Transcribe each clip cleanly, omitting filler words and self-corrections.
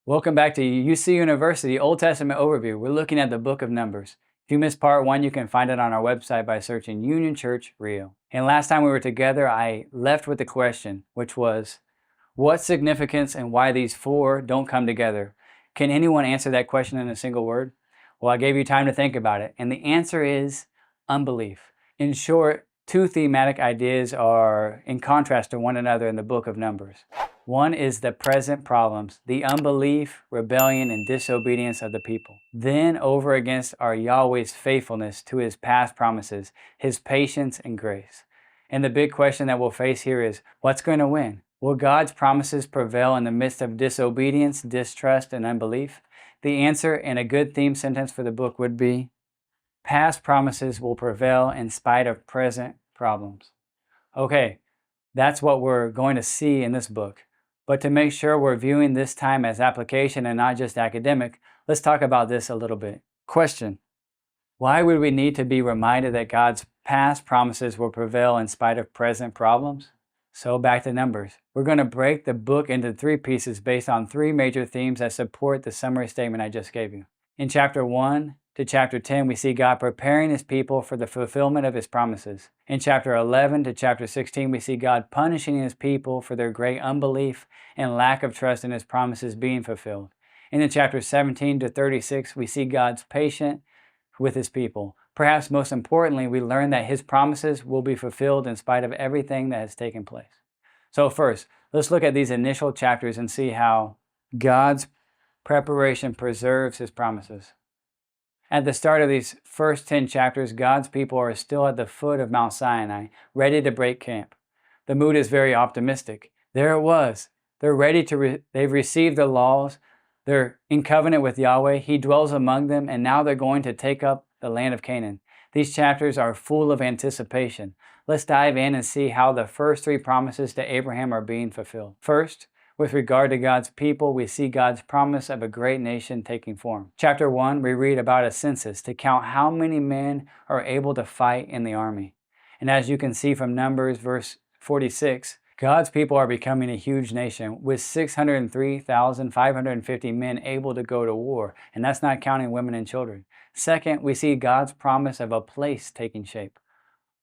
Welcome back to UC University Old Testament Overview. We're looking at the book of Numbers. If you missed part 1, you can find it on our website by searching Union Church Rio. And last time we were together, I left with the question, which was, what significance and why these 4 don't come together? Can anyone answer that question in a single word? Well, I gave you time to think about it, and the answer is unbelief. In short, 2 thematic ideas are in contrast to one another in the book of Numbers. One is the present problems, the unbelief, rebellion, and disobedience of the people. Then over against are Yahweh's faithfulness to His past promises, His patience and grace. And the big question that we'll face here is, what's going to win? Will God's promises prevail in the midst of disobedience, distrust, and unbelief? The answer in a good theme sentence for the book would be, past promises will prevail in spite of present problems. Okay, that's what we're going to see in this book. But to make sure we're viewing this time as application and not just academic, let's talk about this a little bit. Question: why would we need to be reminded that God's past promises will prevail in spite of present problems? So back to Numbers. We're going to break the book into 3 pieces based on 3 major themes that support the summary statement I just gave you. In chapter 1 to chapter 10, we see God preparing His people for the fulfillment of His promises. In chapter 11 to chapter 16, we see God punishing His people for their great unbelief and lack of trust in His promises being fulfilled. And in chapter 17 to 36, we see God's patience with His people. Perhaps most importantly, we learn that His promises will be fulfilled in spite of everything that has taken place. So first, let's look at these initial chapters and see how God's preparation preserves His promises. At the start of these first 10 chapters, God's people are still at the foot of Mount Sinai, ready to break camp. The mood is very optimistic. There it was. They're ready they've received the laws. They're in covenant with Yahweh. He dwells among them, and now they're going to take up the land of Canaan. These chapters are full of anticipation. Let's dive in and see how the first 3 promises to Abraham are being fulfilled. First, with regard to God's people, we see God's promise of a great nation taking form. Chapter 1, we read about a census to count how many men are able to fight in the army. And as you can see from Numbers verse 46, God's people are becoming a huge nation with 603,550 men able to go to war, and that's not counting women and children. Second, we see God's promise of a place taking shape.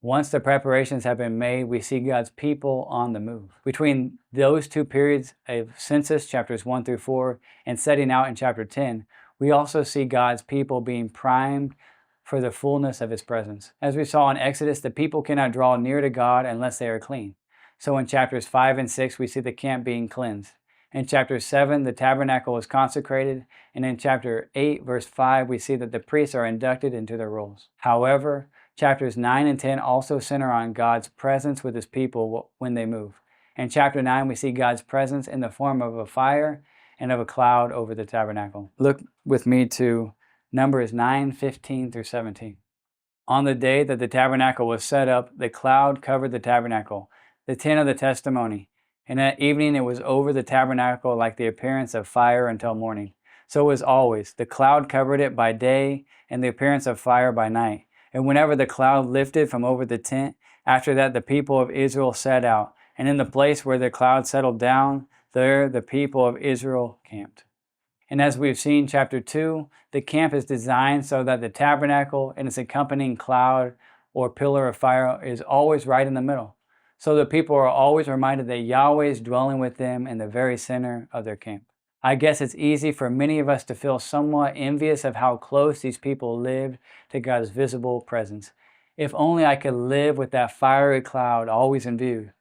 Once the preparations have been made, we see God's people on the move. Between those 2 periods of census, chapters 1 through 4, and setting out in chapter 10, we also see God's people being primed for the fullness of His presence. As we saw in Exodus, the people cannot draw near to God unless they are clean. So in chapters 5 and 6, we see the camp being cleansed. In chapter 7, the tabernacle is consecrated, and in chapter 8, verse 5, we see that the priests are inducted into their roles. However, chapters 9 and 10 also center on God's presence with His people when they move. In chapter 9, we see God's presence in the form of a fire and of a cloud over the tabernacle. Look with me to Numbers 9, 15 through 17. On the day that the tabernacle was set up, the cloud covered the tabernacle, the tent of the testimony. And at evening it was over the tabernacle like the appearance of fire until morning. So it was always. The cloud covered it by day, and the appearance of fire by night. And whenever the cloud lifted from over the tent, after that the people of Israel set out. And in the place where the cloud settled down, there the people of Israel camped. And as we've seen, chapter 2, the camp is designed so that the tabernacle and its accompanying cloud or pillar of fire is always right in the middle. So the people are always reminded that Yahweh is dwelling with them in the very center of their camp. I guess it's easy for many of us to feel somewhat envious of how close these people lived to God's visible presence. If only I could live with that fiery cloud always in view.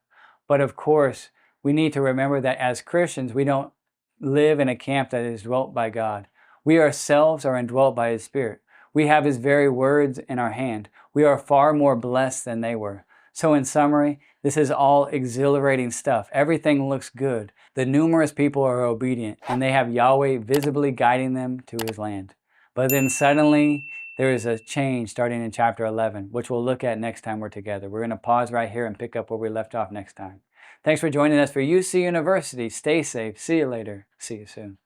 But of course, we need to remember that as Christians, we don't live in a camp that is dwelt by God. We ourselves are indwelt by His Spirit. We have His very words in our hand. We are far more blessed than they were. So in summary, this is all exhilarating stuff. Everything looks good. The numerous people are obedient, and they have Yahweh visibly guiding them to His land. But then suddenly, there is a change starting in chapter 11, which we'll look at next time we're together. We're going to pause right here and pick up where we left off next time. Thanks for joining us for UC University. Stay safe. See you later. See you soon.